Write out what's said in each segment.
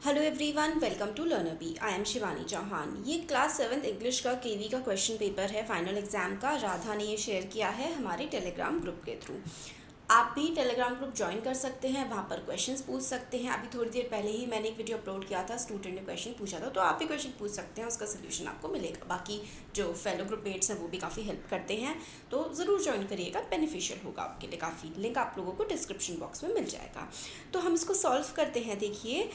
Hello everyone, welcome to learner B. I am Shivani Chauhan. ये class 7th English का KV का question paper है final exam का। राधा ने ये शेयर किया है हमारे टेलीग्राम ग्रुप के थ्रू। आप भी टेलीग्राम ग्रुप ज्वाइन कर सकते हैं, वहाँ पर क्वेश्चंस पूछ सकते हैं। अभी थोड़ी देर पहले ही मैंने एक वीडियो अपलोड किया था, स्टूडेंट ने क्वेश्चन पूछा था, तो आप भी क्वेश्चन पूछ सकते हैं, उसका सोल्यूशन आपको मिलेगा। बाकी जो फेलो ग्रुप मेट्स हैं वो भी काफ़ी हेल्प करते हैं, तो ज़रूर ज्वाइन करिएगा, बेनिफिशियल होगा आपके लिए काफ़ी। लिंक आप लोगों को डिस्क्रिप्शन बॉक्स में मिल जाएगा। तो हम इसको सॉल्व करते हैं। देखिए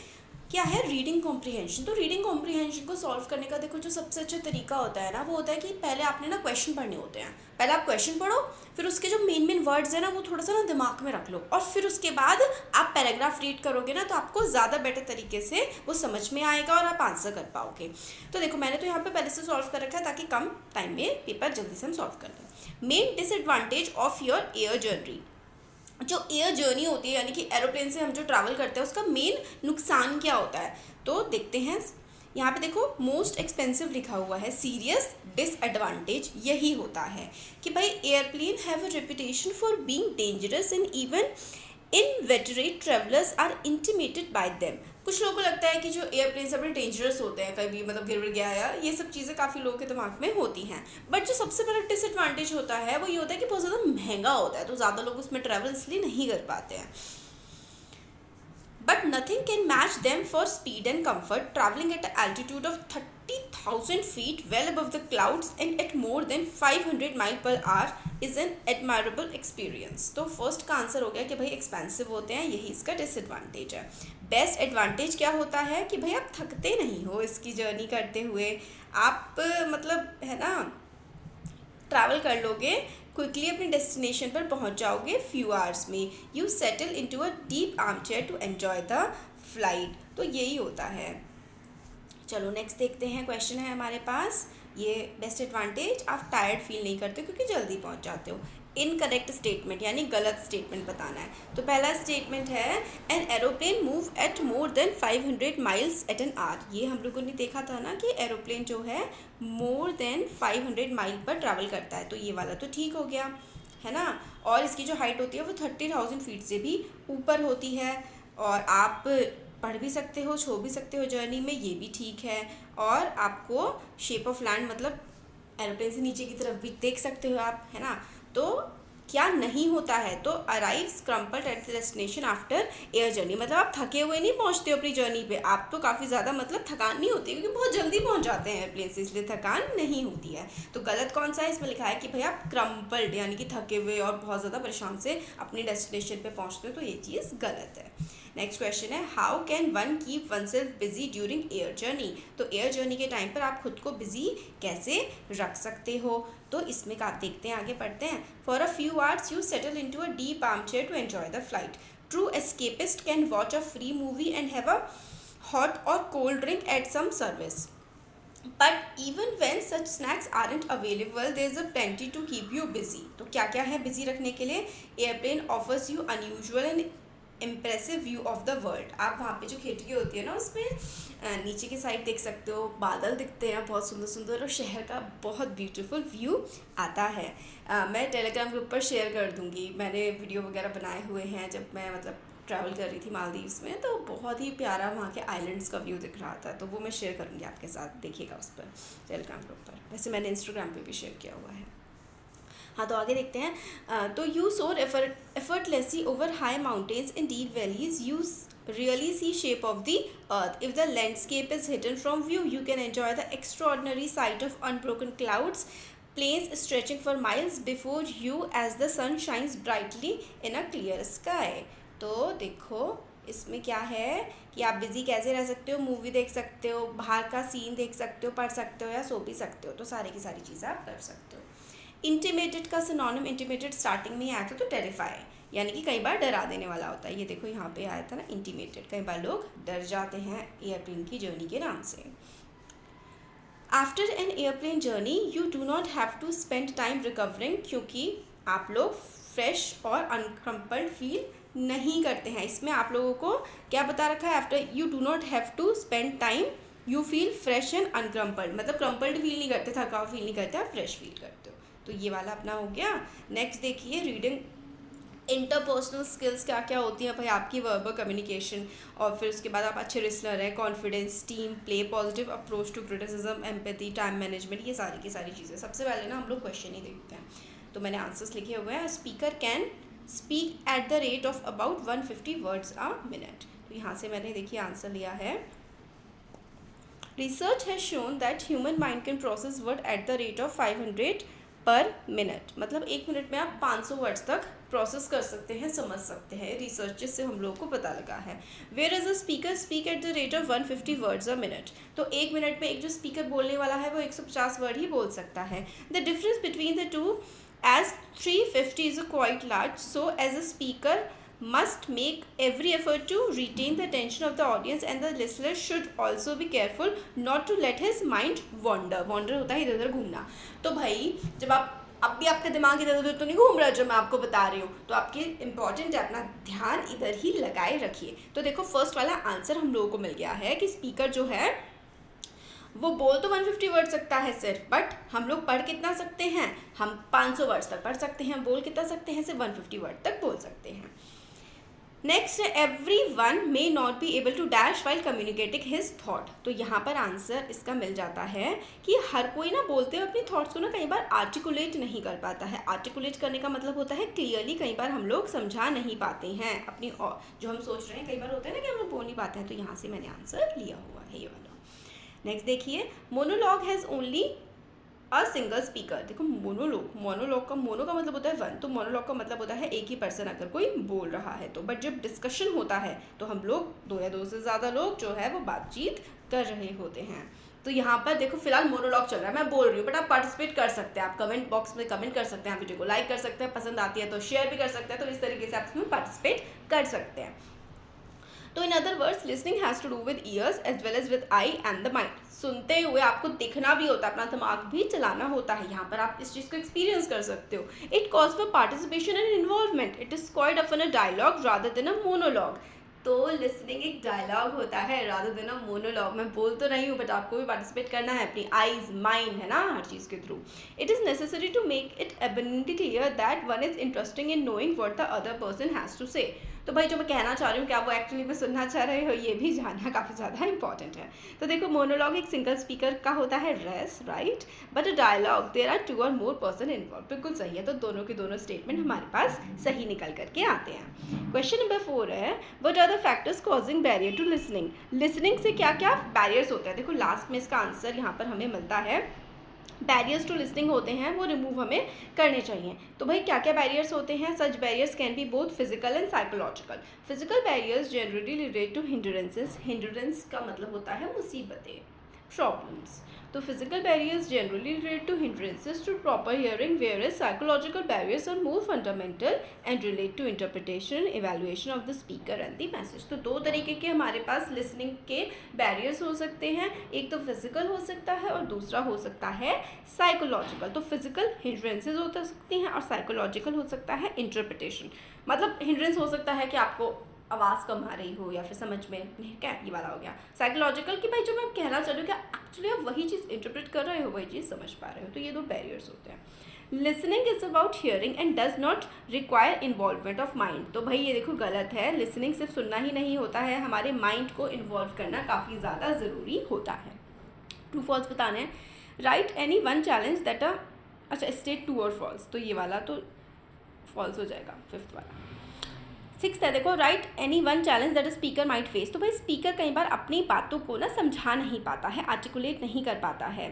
क्या है, रीडिंग कॉम्प्रिहेंशन। तो रीडिंग कॉम्प्रिहेंशन को सॉल्व करने का देखो जो सबसे अच्छा तरीका होता है ना, वो होता है कि पहले आपने ना क्वेश्चन पढ़ने होते हैं। पहले आप क्वेश्चन पढ़ो, फिर उसके जो मेन वर्ड्स हैं ना वो थोड़ा सा ना दिमाग में रख लो, और फिर उसके बाद आप पैराग्राफ रीड करोगे ना तो आपको ज़्यादा बेटर तरीके से वो समझ में आएगा और आप आंसर कर पाओगे। तो देखो मैंने तो यहाँ पे पहले से सॉल्व कर रखा है ताकि कम टाइम में पेपर जल्दी से हम सॉल्व कर लें। Main disadvantage of your air journey. जो एयर जर्नी होती है यानी कि एरोप्लेन से हम जो ट्रैवल करते हैं उसका मेन नुकसान क्या होता है, तो देखते हैं। यहाँ पे देखो मोस्ट एक्सपेंसिव लिखा हुआ है। सीरियस डिसएडवांटेज यही होता है कि भाई airplane have a reputation for being dangerous and even inveterate travellers are intimidated by them. कुछ लोगों को लगता है कि जो एयरप्लेन से बड़े डेंजरस होते हैं, कभी मतलब गिर गिर गया या ये सब चीज़ें काफ़ी लोगों के दिमाग में होती हैं। बट जो सबसे बड़ा डिसएडवांटेज होता है वो ये होता है कि बहुत ज़्यादा महंगा होता है, तो ज़्यादा लोग उसमें ट्रैवल इसलिए नहीं कर पाते हैं। But nothing can match them for speed and comfort. Traveling at an altitude of 30,000 feet well above the clouds and at more than 500 miles per hour is an admirable experience. तो first का answer हो गया कि भाई expensive होते हैं, यही इसका डिसएडवांटेज है। बेस्ट एडवांटेज क्या होता है कि भाई आप थकते नहीं हो इसकी जर्नी करते हुए। आप मतलब है ना ट्रैवल कर लोगे, क्विकली अपने डेस्टिनेशन पर पहुंच जाओगे फ्यू आवर्स में। You settle into a deep arm chair to enjoy the flight. तो यही होता है। चलो नेक्स्ट देखते हैं। क्वेश्चन है हमारे पास ये बेस्ट एडवांटेज, आप टायर्ड फील नहीं करते क्योंकि जल्दी पहुंच जाते हो। इनकरेक्ट स्टेटमेंट यानी गलत स्टेटमेंट बताना है। तो पहला स्टेटमेंट है an aeroplane move at more than 500 miles at an hour. ये हम लोगों ने देखा था ना कि एरोप्लेन जो है मोर देन 500 माइल पर ट्रैवल करता है, तो ये वाला तो ठीक हो गया है ना। और इसकी जो हाइट होती है वो 30,000 फीट से भी ऊपर होती है, और आप पढ़ भी सकते हो, छो भी सकते हो जर्नी में, ये भी ठीक है। और आपको शेप ऑफ लैंड मतलब एरोप्लेन से नीचे की तरफ भी देख सकते हो आप, है ना। तो क्या नहीं होता है, तो arrives crumpled at the destination after air journey. मतलब आप थके हुए नहीं पहुंचते हो अपनी जर्नी पे, आप तो काफ़ी ज़्यादा मतलब थकान नहीं होती क्योंकि बहुत जल्दी पहुंच जाते हैं एयरप्लेन से, इसलिए थकान नहीं होती है। तो गलत कौन सा है, इसमें लिखा है कि भाई आप क्रम्पल्ड यानी कि थके हुए और बहुत ज़्यादा परेशान से अपनी डेस्टिनेशन पे पहुँचते हो, तो ये चीज़ गलत है। नेक्स्ट क्वेश्चन है how can one keep one self busy during air journey. तो एयर जर्नी के टाइम पर आप खुद को बिजी कैसे रख सकते हो, तो इसमें का देखते हैं, आगे पढ़ते हैं। For a few hours you settle into a deep arm chair to enjoy the flight. True escapist can watch a free movie and have a hot or cold drink at some service. But even when such snacks aren't available there is a plenty to keep you busy. तो क्या क्या है busy रखने के लिए। Airplane offers you unusual and impressive view of the world. आप वहाँ पे जो खिड़की होती है ना उसमें नीचे की साइड देख सकते हो, बादल दिखते हैं बहुत सुंदर सुंदर, और शहर का बहुत ब्यूटीफुल व्यू आता है। मैं टेलीग्राम ग्रुप पर शेयर कर दूँगी, मैंने वीडियो वगैरह बनाए हुए हैं जब मैं मतलब ट्रैवल कर रही थी मालदीव्स में, तो बहुत ही प्यारा वहाँ के आइलैंड्स का व्यू दिख रहा था, तो वो मैं शेयर करूँगी आपके साथ, देखिएगा उस पर टेलीग्राम ग्रुप पर। वैसे मैंने इंस्टाग्राम पे भी शेयर किया हुआ है। हाँ तो आगे देखते हैं। तो यू सोर effortlessly over high mountains in deep valleys, you really see shape of the earth. If the landscape is hidden from view, you can enjoy the extraordinary sight of unbroken clouds, plains stretching for miles before you as the sun shines brightly in a clear sky. तो देखो इसमें क्या है कि आप busy कैसे रह सकते हो, मूवी देख सकते हो, बाहर का सीन देख सकते हो, पढ़ सकते हो या सो भी सकते हो, तो सारी की सारी चीज़ें आप कर सकते हो। इंटीमेटेड का सिनोनिम, इंटीमेटेड स्टार्टिंग में ही आया था तो टेरिफाई, यानी कि कई बार डरा देने वाला होता है। ये देखो यहाँ पे आया था ना इंटीमेटेड, कई बार लोग डर जाते हैं एयरप्लेन की जर्नी के नाम से। After an airplane journey you do not have to spend time recovering, क्योंकि आप लोग फ्रेश और अनक्रम्पल्ड फील नहीं करते हैं। इसमें आप लोगों को क्या बता रखा है, after you do not have to spend time you feel fresh and uncrumpled, मतलब क्रम्पल्ड फील नहीं करते, थकाव फील नहीं करते, आप फ्रेश फील करते हो, तो ये वाला अपना हो गया। नेक्स्ट देखिए रीडिंग इंटरपर्सनल स्किल्स क्या क्या होती हैं भाई, आपकी वर्बल कम्युनिकेशन, और फिर उसके बाद आप अच्छे लिसनर हैं, confidence, team play, positive approach to criticism, empathy, time management, ये सारी की सारी चीज़ें। सबसे पहले ना हम लोग क्वेश्चन ही देखते हैं, तो मैंने आंसर्स लिखे हुए हैं। Speaker can speak at the rate of about 150 words a minute. तो यहाँ से मैंने देखिए आंसर लिया है, research has shown that human mind can process word at the rate of 500 पर मिनट, मतलब 1 मिनट में आप 500 वर्ड्स तक प्रोसेस कर सकते हैं, समझ सकते हैं, रिसर्च से हम लोग को पता लगा है। Whereas a speaker speak at the rate of 150 words a minute, तो 1 मिनट में एक जो स्पीकर बोलने वाला है वो 150 वर्ड ही बोल सकता है। The difference between the two, as 350 is quite large, so as a speaker must make every effort to retain the attention of the audience and the listener should also be careful not to let his mind wander होता है इधर उधर घूमना। तो भाई जब आप, अब भी आपका दिमाग इधर उधर तो नहीं घूम रहा जो मैं आपको बता रही हूँ, तो आपके इंपॉर्टेंट है अपना ध्यान इधर ही लगाए रखिए। तो देखो फर्स्ट वाला आंसर हम लोगों को मिल गया है कि स्पीकर जो है वो बोल तो 150 वर्ड सकता है सिर्फ, बट हम लोग पढ़ कितना सकते हैं, हम 500 वर्ड्स तक पढ़ सकते हैं, बोल कितना सकते हैं, सिर्फ 150 वर्ड तक बोल सकते हैं। Next, every one may not be able to dash while communicating his thought, तो यहाँ पर आंसर इसका मिल जाता है कि हर कोई ना बोलते हुए अपनी थॉट्स को ना कई बार आर्टिकुलेट नहीं कर पाता है। आर्टिकुलेट करने का मतलब होता है क्लियरली, कई बार हम लोग समझा नहीं पाते हैं अपनी जो हम सोच रहे हैं, कई बार होता है ना कि हम लोग बोल नहीं पाते हैं, तो यहाँ से मैंने आंसर लिया हुआ है ये वाला। नेक्स्ट देखिए, monologue has only a single speaker, देखो मोनोलॉग का मोनो का मतलब होता है वन, तो मोनोलॉग का मतलब होता है एक ही पर्सन अगर कोई बोल रहा है तो, बट जब डिस्कशन होता है तो हम लोग 2 या 2 से ज़्यादा लोग जो है वो बातचीत कर रहे होते हैं। तो यहाँ पर देखो फिलहाल मोनोलॉग चल रहा है, मैं बोल रही हूँ, बट आप पार्टिसिपेट कर सकते हैं, आप कमेंट बॉक्स में कमेंट कर सकते हैं, आप वीडियो को लाइक कर सकते हैं, पसंद आती है तो शेयर भी कर सकते हैं, तो इस तरीके से आप इसमें पार्टिसिपेट कर सकते हैं। तो in other words listening has to do with ears as well as with eye and the mind, सुनते हुए आपको दिखना भी होता है, अपना दिमाग भी चलाना होता है, यहाँ पर आप इस चीज़ को एक्सपीरियंस कर सकते हो। It calls for participation and involvement, it is quite often a dialogue rather than a monologue, तो लिसनिंग एक डायलॉग होता है रादर देन अ मोनोलॉग। मैं बोल तो रही हूँ बट आपको भी पार्टिसिपेट करना है अपनी आईज माइंड है ना हर चीज़ के through. It is necessary to make it abundantly clear that one is interesting in knowing what the other person has to say, तो भाई जो मैं कहना चाह रही हूँ क्या वो एक्चुअली में सुनना चाह रहे हो, ये भी जानना काफ़ी ज़्यादा इंपॉर्टेंट है। तो देखो मोनोलॉग एक सिंगल स्पीकर का होता है race, right, but a dialogue there are 2 और मोर पर्सन इन्वॉल्व, बिल्कुल सही है, तो दोनों के दोनों स्टेटमेंट हमारे पास सही निकल करके आते हैं। क्वेश्चन नंबर 4 है, what are the factors causing barrier to listening, listening से क्या क्या बैरियर्स होते हैं। देखो लास्ट में इसका आंसर यहाँ पर हमें मिलता है, बैरियर्स टू लिसनिंग होते हैं वो रिमूव हमें करने चाहिए। तो भाई क्या क्या बैरियर्स होते हैं, such barriers can be both physical and psychological. Physical barriers generally relate to hindrances, hindrance का मतलब होता है मुसीबतें, प्रॉब्लम्स, तो physical barriers generally relate to hindrances to proper hearing, whereas psychological barriers are more fundamental and relate to interpretation, evaluation of the speaker and the message। तो 2 तरीके के हमारे पास लिसनिंग के बैरियर्स हो सकते हैं, एक तो फिजिकल हो सकता है और दूसरा हो सकता है साइकोलॉजिकल। तो फिजिकल हिंड्रेंसेज हो सकती हैं और साइकोलॉजिकल हो सकता है इंटरप्रिटेशन, मतलब हिंड्रेंस हो सकता है कि आपको आवाज़ कम आ रही हो या फिर समझ में नहीं, क्या ये वाला हो गया। साइकोलॉजिकल कि भाई जो मैं कहना चाह रही हूँ कि एक्चुअली आप वही चीज़ इंटरप्रेट कर रहे हो, वही चीज़ समझ पा रहे हो, तो ये 2 बैरियर्स होते हैं। Listening is about hearing and does not require involvement of mind, तो भाई ये देखो गलत है, लिसनिंग सिर्फ सुनना ही नहीं होता है, हमारे माइंड को इन्वॉल्व करना काफ़ी ज़्यादा ज़रूरी होता है। ट्रू फॉल्स बताने हैं, right any one challenge that अच्छा स्टेट ट्रू और फॉल्स, तो ये वाला तो फॉल्स हो जाएगा, 5th वाला। 6th है देखो, right any one challenge that a speaker might face, तो भाई स्पीकर कई बार अपनी बातों को ना समझा नहीं पाता है, आर्टिकुलेट नहीं कर पाता है,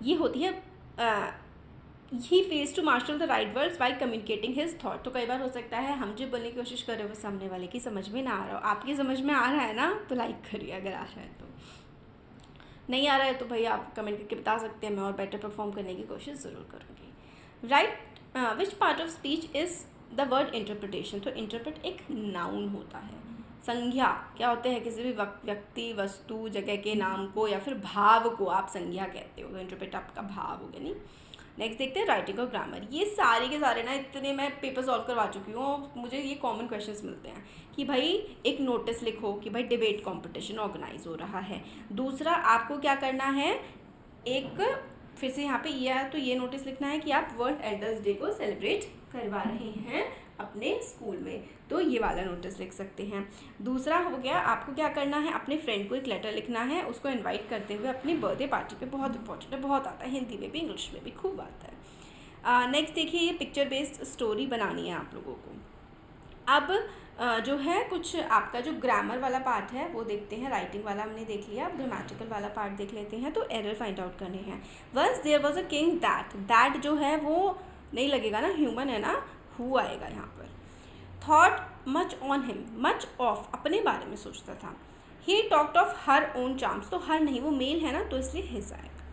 ये होती है ही face to master the right words while communicating his thought, तो कई बार हो सकता है हम जो बोलने की कोशिश कर रहे हो सामने वाले की समझ में ना आ रहा हो, आपकी समझ में आ रहा है ना तो लाइक करिए, अगर आ रहा है तो, नहीं आ रहा है तो भाई आप कमेंट करके बता सकते हैं, मैं और बेटर परफॉर्म करने की कोशिश ज़रूर करूँगी। Right which part of speech is the word interpretation, तो इंटरप्रेट एक नाउन होता है, संज्ञा क्या होते हैं, किसी भी व्यक्ति वस्तु जगह के नाम को या फिर भाव को आप संज्ञा कहते हो, तो इंटरप्रेट आपका भाव हो गया नहीं। नेक्स्ट देखते हैं राइटिंग और ग्रामर, ये सारे के सारे ना इतने मैं पेपर सॉल्व करवा चुकी हूँ, मुझे ये कॉमन क्वेश्चंस मिलते हैं कि भाई एक नोटिस लिखो कि भाई डिबेट कंपटीशन ऑर्गेनाइज हो रहा है, दूसरा आपको क्या करना है, एक फिर से यहाँ पे ये है तो ये नोटिस लिखना है कि आप वर्ल्ड एल्डर्स डे को सेलिब्रेट करवा रहे हैं, अपने स्कूल में, तो ये वाला नोटिस लिख सकते हैं। दूसरा हो गया, आपको क्या करना है, अपने फ्रेंड को एक लेटर लिखना है, उसको इनवाइट करते हुए अपनी बर्थडे पार्टी पे। बहुत इंपॉर्टेंट है, बहुत आता है, हिंदी में भी इंग्लिश में भी खूब आता है। नेक्स्ट देखिए, ये पिक्चर बेस्ड स्टोरी बनानी है आप लोगों को। अब जो है कुछ आपका जो ग्रामर वाला पार्ट है वो देखते हैं। राइटिंग वाला हमने देख लिया, अब ग्रामेटिकल वाला पार्ट देख लेते हैं। तो एरर फाइंड आउट करने हैं। Once there was a king that जो है वो नहीं लगेगा ना, ह्यूमन है ना, हु आएगा यहाँ पर। Thought much on him, much of अपने बारे में सोचता था। He talked of her own charms, तो हर नहीं, वो मेल है ना, तो इसलिए हिज आएगा।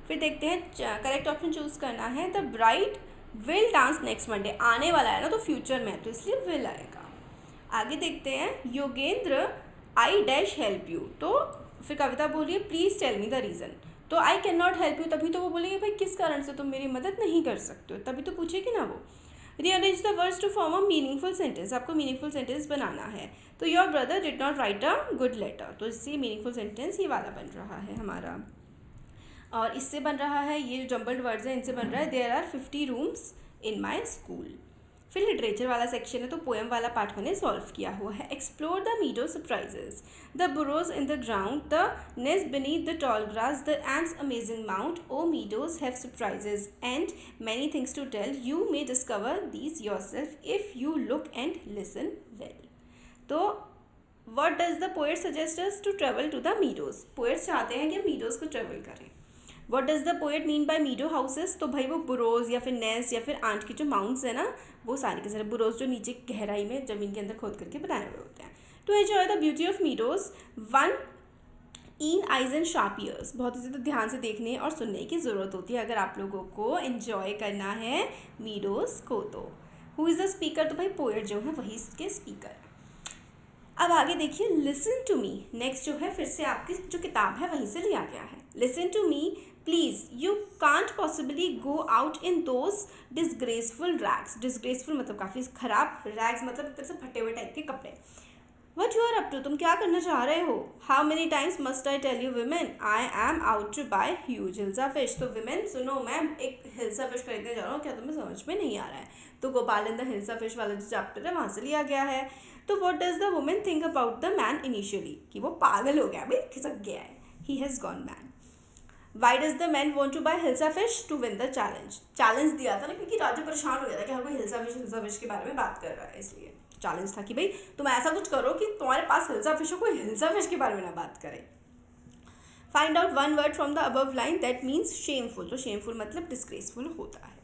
फिर देखते हैं, करेक्ट ऑप्शन चूज करना है। The bride will dance next Monday, आने वाला है ना, तो फ्यूचर में है, तो इसलिए विल आएगा। आगे देखते हैं, Yogendra I dash help you, तो फिर कविता बोलिए please tell me the reason, तो I can not help you, तभी तो वो बोलेंगे भाई किस कारण से तुम मेरी मदद नहीं कर सकते हो, तभी तो पूछेगी ना वो। Rearrange the words to form a meaningful sentence, आपको मीनिंगफुल सेंटेंस बनाना है। तो your brother did not write a good letter, तो इससे मीनिंगफुल सेंटेंस ये वाला बन रहा है हमारा। और इससे बन रहा है, ये जो जम्बल्ड वर्ड्स हैं इनसे बन रहा है, there are 50 rooms in my school. फिर लिटरेचर वाला सेक्शन है, तो पोएम वाला पार्ट मैंने सॉल्व किया हुआ है। Explore the meadow surprises, the burrows in the ground, the nest beneath the tall grass, the ants amazing mount, o meadows have surprises and many things to tell, you may discover these yourself if you look and listen well. तो what does the poet suggest us to travel to the meadows, poets चाहते हैं कि हम meadows को travel करें। What does the poet mean bye मीडो houses, तो भाई वो बुरोज या फिर नेस्ट या फिर आंट की जो माउंट्स है ना, वो सारे के सारे बुरोज जो नीचे गहराई में ज़मीन के अंदर खोद करके बनाए हुए होते हैं। To enjoy the beauty of meadows, one in eyes and sharp ears, बहुत ही ज़्यादा ध्यान से देखने और सुनने की ज़रूरत होती है अगर आप लोगों को एंजॉय करना है मीडोज को। तो हु इज़ द स्पीकर, तो भाई पोएट जो है वही इसके स्पीकर। अब आगे देखिए, लिसन टू मी, नेक्स्ट जो है फिर से आपकी जो किताब है वहीं से लिया गया है। Listen to me please, you can't possibly go out in those disgraceful rags, disgraceful मतलब काफ़ी खराब, रैग्स मतलब एक तरह से फटे हुए टाइप के कपड़े। What you are up to, तुम क्या करना चाह रहे हो। How many times must I tell you women, I am out to buy huge hilsa fish, तो विमेन सुनो, मैं एक हिल्सा फिश खरीदने जा रहा हूँ, क्या तुम्हें समझ में नहीं आ रहा है। तो Gopal in the hilsa fish वाला जो चैप्टर है वहाँ से लिया गया है। तो what does the women think about the man initially, कि वो पागल हो गया भाई, खिसक गया है, he has gone man. Why does the man want to buy hilsa fish, to win the challenge, challenge दिया था ना, क्योंकि राजू परेशान हो गया था कि हर कोई हिल्सा फिश के बारे में बात कर रहा है, इसलिए चैलेंज था कि भाई तुम ऐसा कुछ करो कि तुम्हारे पास हिल्सा फिश हो, कोई हिल्सा फिश के बारे में ना बात करे। Find out one word from the above line that means shameful, तो शेमफुल मतलब डिस्ग्रेसफुल होता है।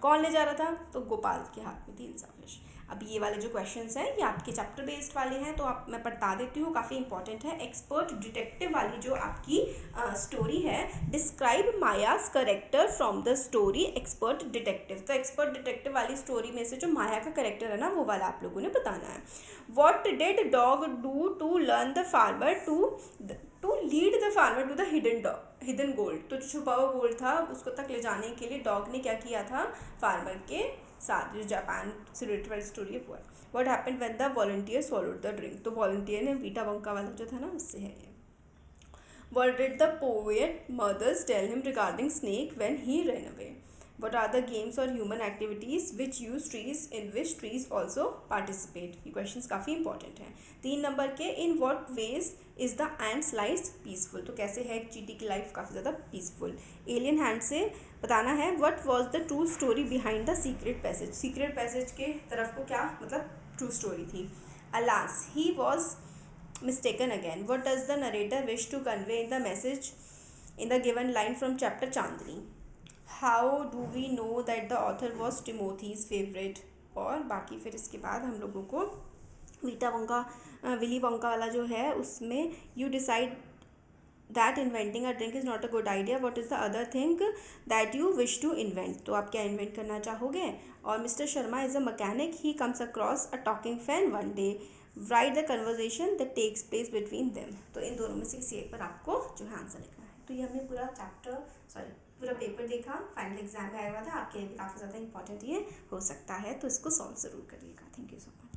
कौन ले जा रहा था, तो गोपाल के हाथ में थी हिल्सा फिश। अब ये वाले जो क्वेश्चंस हैं ये आपके चैप्टर बेस्ड वाले हैं, तो आप मैं बता देती हूँ, काफ़ी इंपॉर्टेंट है। एक्सपर्ट डिटेक्टिव वाली जो आपकी स्टोरी है, describe Maya's character from the story expert detective, तो एक्सपर्ट डिटेक्टिव वाली स्टोरी में से जो माया का करेक्टर है ना, वो वाला आप लोगों ने बताना है। What did dog do to learn the farmer to lead the farmer to the hidden gold, तो जो छुपा हुआ गोल्ड था उसको तक ले जाने के लिए डॉग ने क्या किया था, फार्मर के साथ, जो जापान से रिलेटेड वाली स्टोरी है वो है। What happened when the volunteer swallowed the drink, तो वॉलंटियर ने वीटा वंका वाला जो था ना उससे है ये। What did the poet mother's tell him regarding snake when he run away. What are the games or human activities which use trees in which trees also participate? ये questions काफ़ी important हैं। 3 नंबर के, in what ways is the ant's life peaceful, तो कैसे है एक चींटी की लाइफ काफ़ी ज़्यादा पीसफुल। एलियन हैंड से बताना है what was the true story behind the secret passage, secret passage के तरफ को क्या मतलब ट्रू स्टोरी थी। alas he was mistaken again, what does the narrator wish to convey in the message in the given line from chapter Chandni। How do we know that the author was Timothy's favorite, और बाकी फिर इसके बाद हम लोगों को Willy Wonka वाला जो है उसमें you decide that inventing a drink is not a good idea, what is the other thing that you wish to invent, तो आप क्या इन्वेंट करना चाहोगे। और mister Sharma is a mechanic, he comes across a talking fan one day, write the conversation that takes place between them, तो इन दोनों में से किसी एक पर आपको जो है आंसर लिखना है। तो ये हमने पूरा पेपर देखा, फाइनल एग्जाम में आया हुआ था, आपके लिए काफ़ी ज़्यादा इंपॉर्टेंट ये हो सकता है, तो इसको सॉल्व ज़रूर करिएगा। Thank you so much.